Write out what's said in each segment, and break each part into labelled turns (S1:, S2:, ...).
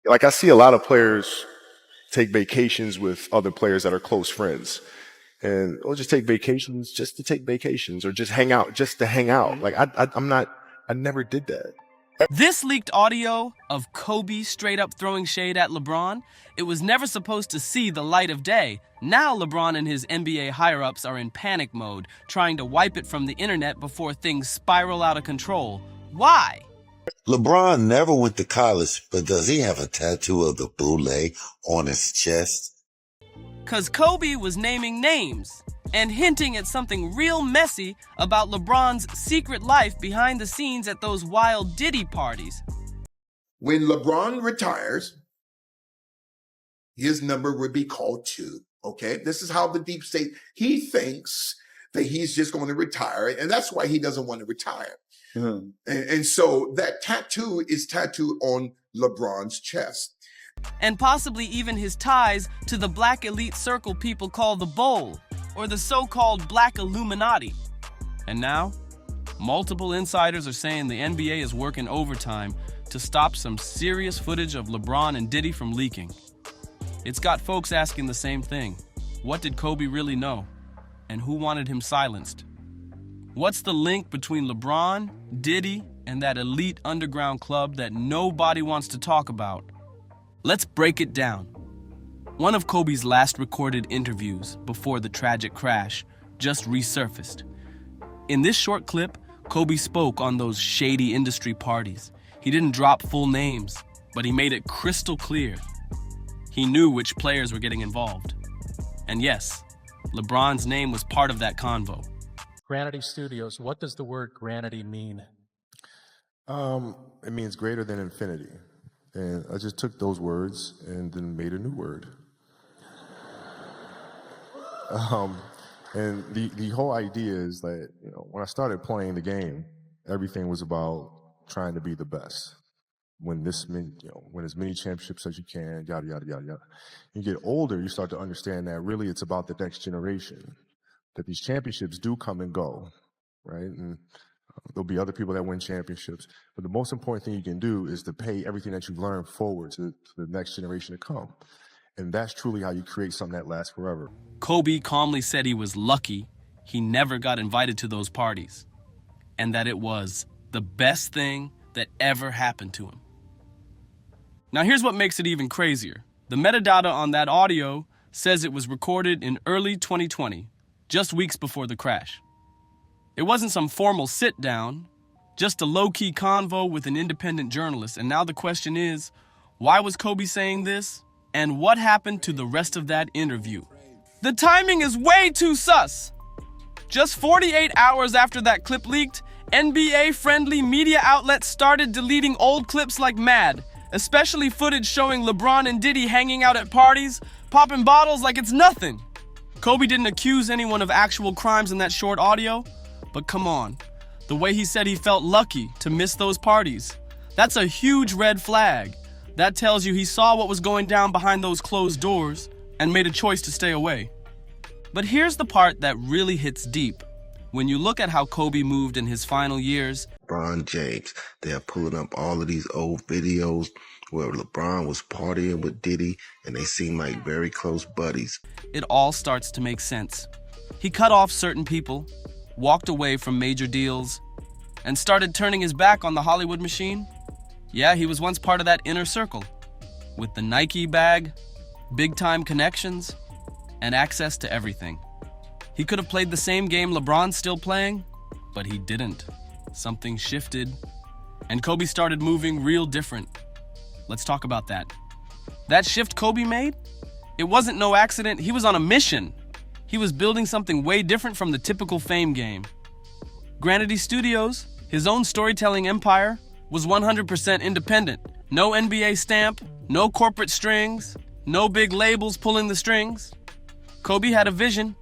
S1: Like I see a lot of players take vacations with other players that are close friends. And we'll just take vacations just to take vacations or just hang out just to hang out. Like I never did that.
S2: This leaked audio of Kobe straight up throwing shade at LeBron, it was never supposed to see the light of day. Now LeBron and his NBA higher-ups are in panic mode, trying to wipe it from the internet before things spiral out of control. Why?
S3: LeBron never went to college, but does he have a tattoo of the Boule on his chest?
S2: 'Cause Kobe was naming names and hinting at something real messy about LeBron's secret life behind the scenes at those wild Diddy parties.
S4: When LeBron retires, his number would be called 2. Okay, this is how the deep state, he thinks that he's just going to retire, and that's why he doesn't want to retire. And so that tattoo is tattooed on LeBron's chest.
S2: And possibly even his ties to the black elite circle people call the Boule, or the so-called Black Illuminati. And now, multiple insiders are saying the NBA is working overtime to stop some serious footage of LeBron and Diddy from leaking. It's got folks asking the same thing. What did Kobe really know? And who wanted him silenced? What's the link between LeBron, Diddy, and that elite underground club that nobody wants to talk about? Let's break it down. One of Kobe's last recorded interviews before the tragic crash just resurfaced. In this short clip, Kobe spoke on those shady industry parties. He didn't drop full names, but he made it crystal clear. He knew which players were getting involved. And yes, LeBron's name was part of that convo.
S5: Granity Studios, what does the word granity mean?
S1: It means greater than infinity. And I just took those words and then made a new word. And the whole idea is that, when I started playing the game, everything was about trying to be the best. Win win as many championships as you can, yada, yada, yada, yada. You get older, you start to understand that really it's about the next generation, that these championships do come and go, right? And there'll be other people that win championships, but the most important thing you can do is to pay everything that you've learned forward to the next generation to come. And that's truly how you create something that lasts forever.
S2: Kobe calmly said he was lucky he never got invited to those parties, and that it was the best thing that ever happened to him. Now here's what makes it even crazier. The metadata on that audio says it was recorded in early 2020, just weeks before the crash. It wasn't some formal sit-down, just a low-key convo with an independent journalist. And now the question is, why was Kobe saying this? And what happened to the rest of that interview? The timing is way too sus. Just 48 hours after that clip leaked, NBA-friendly media outlets started deleting old clips like mad, especially footage showing LeBron and Diddy hanging out at parties, popping bottles like it's nothing. Kobe didn't accuse anyone of actual crimes in that short audio, but come on, the way he said he felt lucky to miss those parties, that's a huge red flag. That tells you he saw what was going down behind those closed doors and made a choice to stay away. But here's the part that really hits deep. When you look at how Kobe moved in his final years,
S3: LeBron James, they're pulling up all of these old videos where LeBron was partying with Diddy and they seem like very close buddies.
S2: It all starts to make sense. He cut off certain people, walked away from major deals, and started turning his back on the Hollywood machine. Yeah, he was once part of that inner circle, with the Nike bag, big-time connections, and access to everything. He could have played the same game LeBron's still playing, but he didn't. Something shifted, and Kobe started moving real different. Let's talk about that. That shift Kobe made? It wasn't no accident. He was on a mission. He was building something way different from the typical fame game. Granity Studios, his own storytelling empire, was 100% independent. No NBA stamp, no corporate strings, no big labels pulling the strings. Kobe had a vision,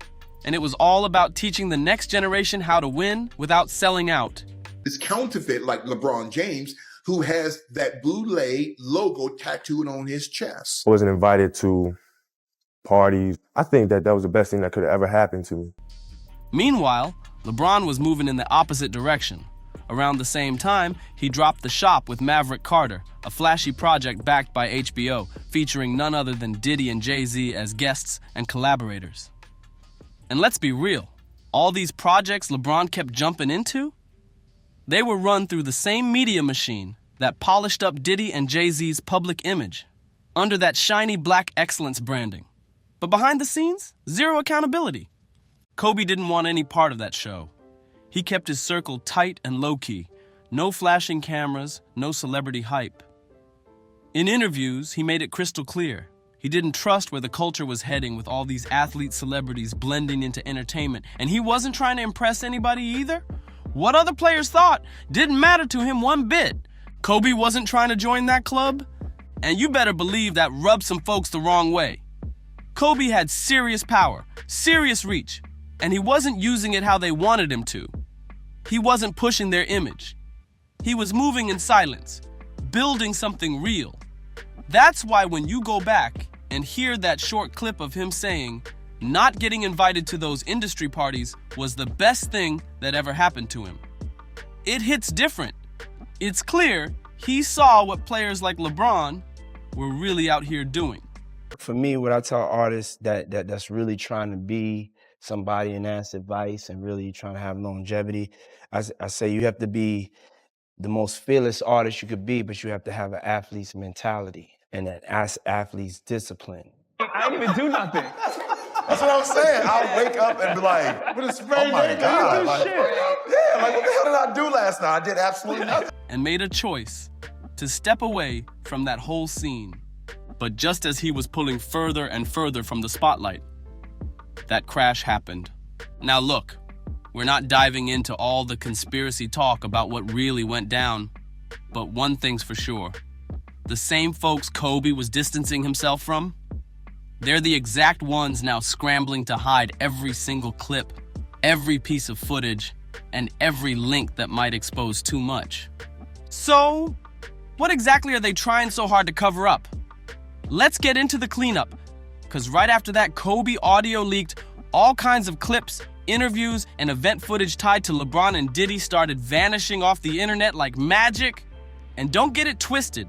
S2: and it was all about teaching the next generation how to win without selling out.
S4: It's counterfeit like LeBron James, who has that Boule logo tattooed on his chest.
S1: I wasn't invited to parties. I think that was the best thing that could have ever happened to me.
S2: Meanwhile, LeBron was moving in the opposite direction. Around the same time, he dropped The Shop with Maverick Carter, a flashy project backed by HBO, featuring none other than Diddy and Jay-Z as guests and collaborators. And let's be real, all these projects LeBron kept jumping into, they were run through the same media machine that polished up Diddy and Jay-Z's public image, under that shiny black excellence branding. But behind the scenes, zero accountability. Kobe didn't want any part of that show. He kept his circle tight and low-key. No flashing cameras, no celebrity hype. In interviews, he made it crystal clear. He didn't trust where the culture was heading with all these athlete celebrities blending into entertainment, and he wasn't trying to impress anybody either. What other players thought didn't matter to him one bit. Kobe wasn't trying to join that club, and you better believe that rubbed some folks the wrong way. Kobe had serious power, serious reach, and he wasn't using it how they wanted him to. He wasn't pushing their image. He was moving in silence, building something real. That's why when you go back and hear that short clip of him saying, not getting invited to those industry parties was the best thing that ever happened to him, it hits different. It's clear he saw what players like LeBron were really out here doing.
S6: For me, what I tell artists that's really trying to be somebody and ask advice and really trying to have longevity, I say you have to be the most fearless artist you could be, but you have to have an athlete's mentality and an athlete's discipline.
S7: I didn't even do nothing.
S8: That's what I'm saying. I'll wake up and be like,
S7: With a spray
S8: oh my
S7: paint,
S8: God.
S7: like,
S8: Like, yeah, like what the hell did I do last night? I did absolutely nothing.
S2: And made a choice to step away from that whole scene. But just as he was pulling further and further from the spotlight, that crash happened. Now look, we're not diving into all the conspiracy talk about what really went down, but one thing's for sure. The same folks Kobe was distancing himself from, they're the exact ones now scrambling to hide every single clip, every piece of footage, and every link that might expose too much. So, what exactly are they trying so hard to cover up? Let's get into the cleanup, because right after that, Kobe audio leaked, all kinds of clips, interviews, and event footage tied to LeBron and Diddy started vanishing off the internet like magic. And don't get it twisted.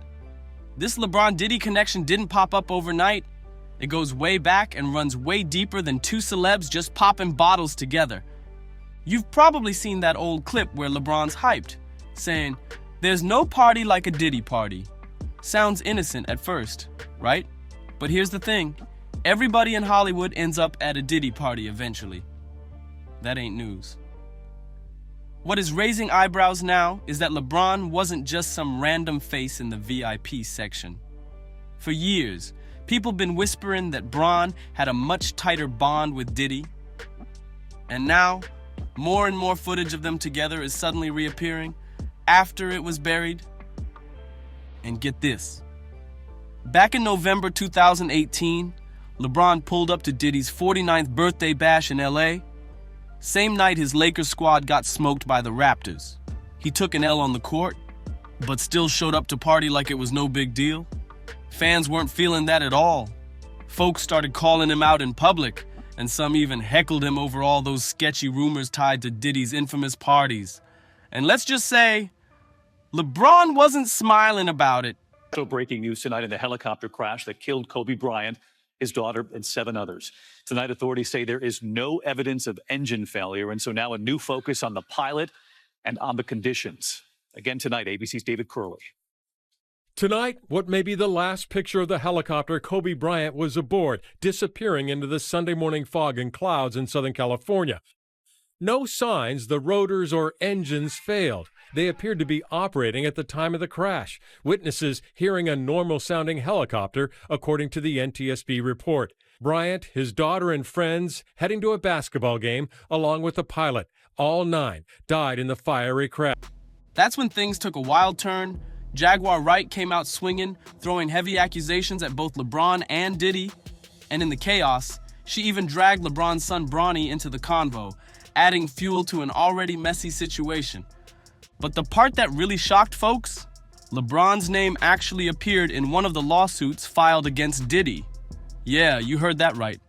S2: This LeBron-Diddy connection didn't pop up overnight. It goes way back and runs way deeper than two celebs just popping bottles together. You've probably seen that old clip where LeBron's hyped, saying, "There's no party like a Diddy party." Sounds innocent at first, right? But here's the thing. Everybody in Hollywood ends up at a Diddy party eventually. That ain't news. What is raising eyebrows now is that LeBron wasn't just some random face in the VIP section. For years, people been whispering that Bron had a much tighter bond with Diddy. And now, more and more footage of them together is suddenly reappearing after it was buried. And get this. Back in November 2018, LeBron pulled up to Diddy's 49th birthday bash in LA. Same night his Lakers squad got smoked by the Raptors. He took an L on the court, but still showed up to party like it was no big deal. Fans weren't feeling that at all. Folks started calling him out in public, and some even heckled him over all those sketchy rumors tied to Diddy's infamous parties. And let's just say, LeBron wasn't smiling about it.
S9: So breaking news tonight in the helicopter crash that killed Kobe Bryant, his daughter, and 7 others. Tonight, authorities say there is no evidence of engine failure, and so now a new focus on the pilot and on the conditions. Again tonight, ABC's David Curley.
S10: Tonight, what may be the last picture of the helicopter Kobe Bryant was aboard, disappearing into the Sunday morning fog and clouds in Southern California. No signs the rotors or engines failed. They appeared to be operating at the time of the crash. Witnesses hearing a normal-sounding helicopter, according to the NTSB report. Bryant, his daughter, and friends heading to a basketball game, along with the pilot. All 9 died in the fiery crash.
S2: That's when things took a wild turn. Jaguar Wright came out swinging, throwing heavy accusations at both LeBron and Diddy. And in the chaos, she even dragged LeBron's son Bronny into the convo, adding fuel to an already messy situation. But the part that really shocked folks, LeBron's name actually appeared in one of the lawsuits filed against Diddy. Yeah, you heard that right.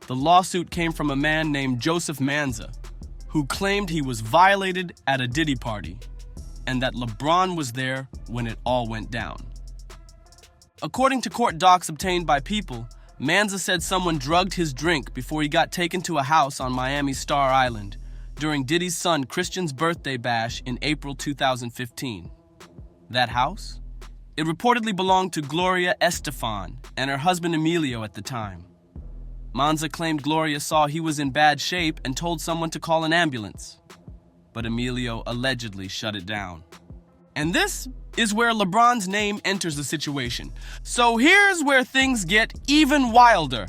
S2: The lawsuit came from a man named Joseph Manza, who claimed he was violated at a Diddy party. and that LeBron was there when it all went down. According to court docs obtained by People, Manza said someone drugged his drink before he got taken to a house on Miami's Star Island during Diddy's son Christian's birthday bash in April 2015. That house? It reportedly belonged to Gloria Estefan and her husband Emilio at the time. Manza claimed Gloria saw he was in bad shape and told someone to call an ambulance. But Emilio allegedly shut it down. And this is where LeBron's name enters the situation. So here's where things get even wilder.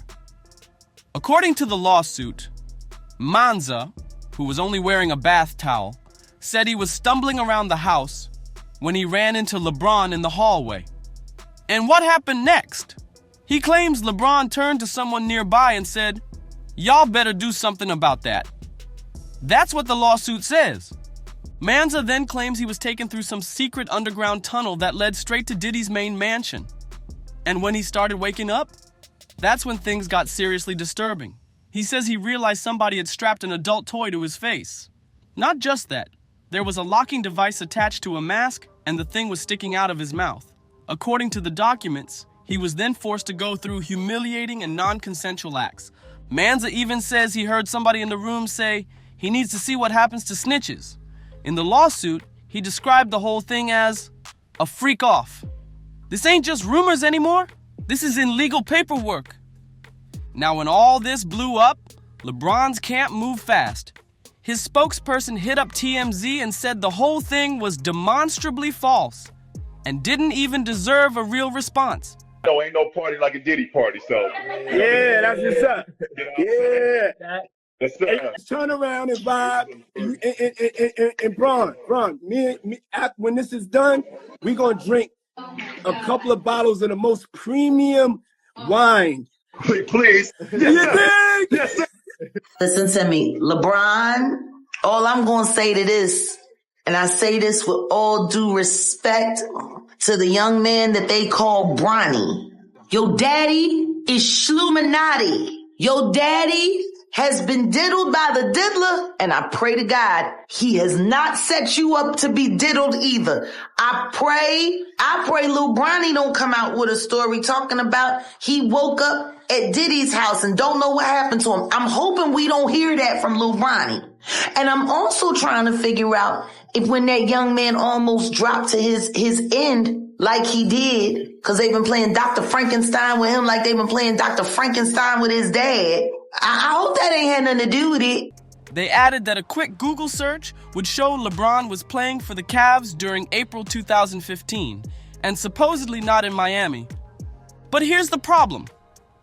S2: According to the lawsuit, Manza, who was only wearing a bath towel, said he was stumbling around the house when he ran into LeBron in the hallway. And what happened next? He claims LeBron turned to someone nearby and said, "Y'all better do something about that." That's what the lawsuit says. Manza then claims he was taken through some secret underground tunnel that led straight to Diddy's main mansion. And when he started waking up, that's when things got seriously disturbing. He says he realized somebody had strapped an adult toy to his face. Not just that, there was a locking device attached to a mask and the thing was sticking out of his mouth. According to the documents, he was then forced to go through humiliating and non-consensual acts. Manza even says he heard somebody in the room say he needs to see what happens to snitches. In the lawsuit, he described the whole thing as a freak off. This ain't just rumors anymore. This is in legal paperwork. Now, when all this blew up, LeBron's camp moved fast. His spokesperson hit up TMZ and said the whole thing was demonstrably false and didn't even deserve a real response.
S7: No, ain't no party like a Diddy party, so.
S11: Yeah, that's what's up. Yeah.
S7: That's
S11: Hey, turn around and vibe. And Bron, when this is done, we're going to drink a couple of bottles of the most premium wine.
S7: Please.
S11: Yes,
S7: Yes,
S12: Listen to me, LeBron, all I'm going to say to this, and I say this with all due respect to the young man that they call Bronny. Your daddy is Shluminati. Your daddy has been diddled by the diddler, and I pray to God he has not set you up to be diddled either. I pray Lil Bronny don't come out with a story talking about he woke up at Diddy's house and don't know what happened to him. I'm hoping we don't hear that from Lil Bronny. And I'm also trying to figure out if when that young man almost dropped to his end like he did, because they've been playing Dr. Frankenstein with him like they've been playing Dr. Frankenstein with his dad. I hope that ain't had nothing to do with it.
S2: They added that a quick Google search would show LeBron was playing for the Cavs during April 2015 and supposedly not in Miami. But here's the problem.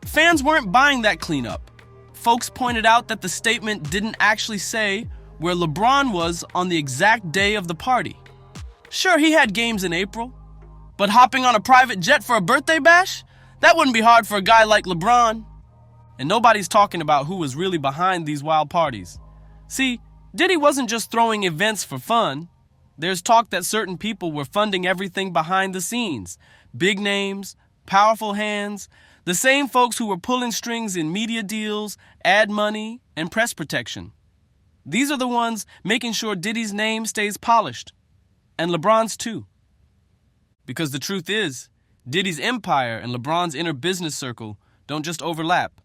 S2: Fans weren't buying that cleanup. Folks pointed out that the statement didn't actually say where LeBron was on the exact day of the party. Sure, he had games in April, but hopping on a private jet for a birthday bash? That wouldn't be hard for a guy like LeBron. And nobody's talking about who was really behind these wild parties. See, Diddy wasn't just throwing events for fun. There's talk that certain people were funding everything behind the scenes. Big names, powerful hands, the same folks who were pulling strings in media deals, ad money, and press protection. These are the ones making sure Diddy's name stays polished. And LeBron's too. Because the truth is, Diddy's empire and LeBron's inner business circle don't just overlap.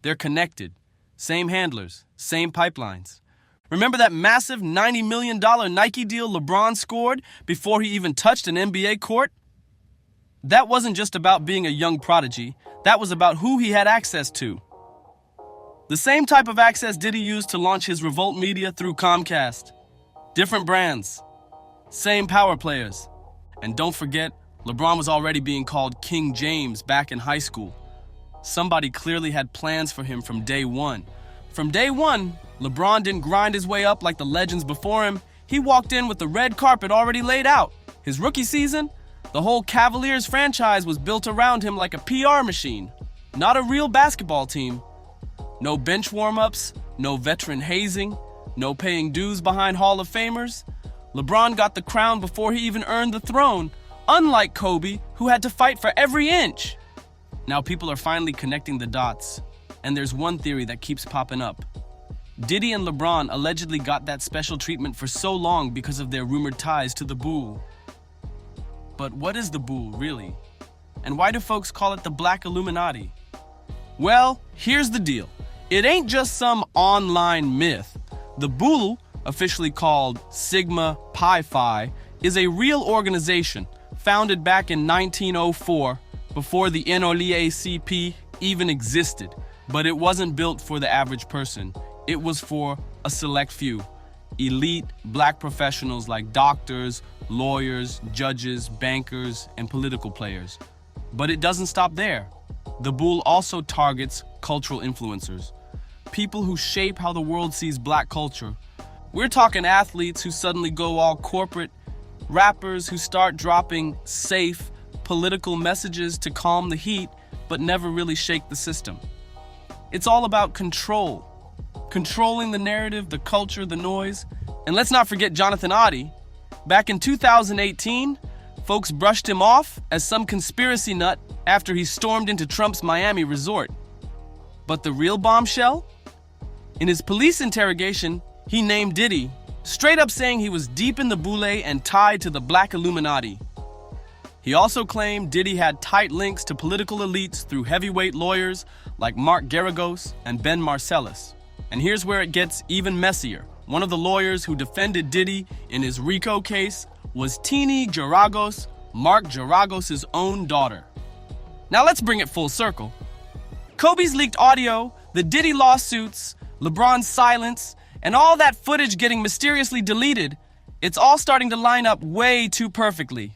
S2: They're connected. Same handlers, same pipelines. Remember that massive $90 million Nike deal LeBron scored before he even touched an NBA court? That wasn't just about being a young prodigy. That was about who he had access to. The same type of access Diddy used to launch his Revolt Media through Comcast. Different brands. Same power players. And don't forget, LeBron was already being called King James back in high school. Somebody clearly had plans for him from day one. From day one, LeBron didn't grind his way up like the legends before him. He walked in with the red carpet already laid out. His rookie season, the whole Cavaliers franchise was built around him like a PR machine, not a real basketball team. No bench warm-ups, no veteran hazing, no paying dues behind Hall of Famers. LeBron got the crown before he even earned the throne, unlike Kobe, who had to fight for every inch. Now people are finally connecting the dots, and there's one theory that keeps popping up. Diddy and LeBron allegedly got that special treatment for so long because of their rumored ties to the Boule. But what is the Boule, really? And why do folks call it the Black Illuminati? Well, here's the deal. It ain't just some online myth. The Boule, officially called Sigma Pi Phi, is a real organization founded back in 1904, before the NAACP even existed. But it wasn't built for the average person. It was for a select few, elite black professionals like doctors, lawyers, judges, bankers, and political players. But it doesn't stop there. The Boule also targets cultural influencers, people who shape how the world sees black culture. We're talking athletes who suddenly go all corporate, rappers who start dropping safe, political messages to calm the heat, but never really shake the system. It's all about control. Controlling the narrative, the culture, the noise. And let's not forget Jonathan Oddie. Back in 2018, folks brushed him off as some conspiracy nut after he stormed into Trump's Miami resort. But the real bombshell? In his police interrogation, he named Diddy, straight up saying he was deep in the Boule and tied to the Black Illuminati. He also claimed Diddy had tight links to political elites through heavyweight lawyers like Mark Garagos and Ben Marcellus. And here's where it gets even messier. One of the lawyers who defended Diddy in his RICO case was Tini Garagos, Mark Garagos' own daughter. Now let's bring it full circle. Kobe's leaked audio, the Diddy lawsuits, LeBron's silence, and all that footage getting mysteriously deleted, it's all starting to line up way too perfectly.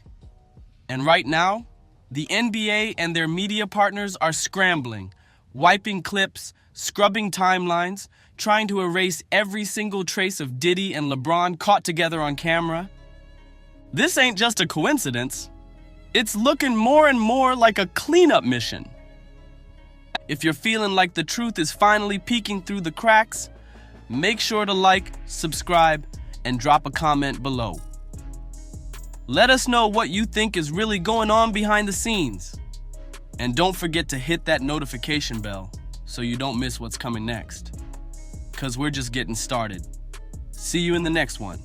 S2: And right now, the NBA and their media partners are scrambling, wiping clips, scrubbing timelines, trying to erase every single trace of Diddy and LeBron caught together on camera. This ain't just a coincidence. It's looking more and more like a cleanup mission. If you're feeling like the truth is finally peeking through the cracks, make sure to like, subscribe, and drop a comment below. Let us know what you think is really going on behind the scenes. And don't forget to hit that notification bell so you don't miss what's coming next. 'Cause we're just getting started. See you in the next one.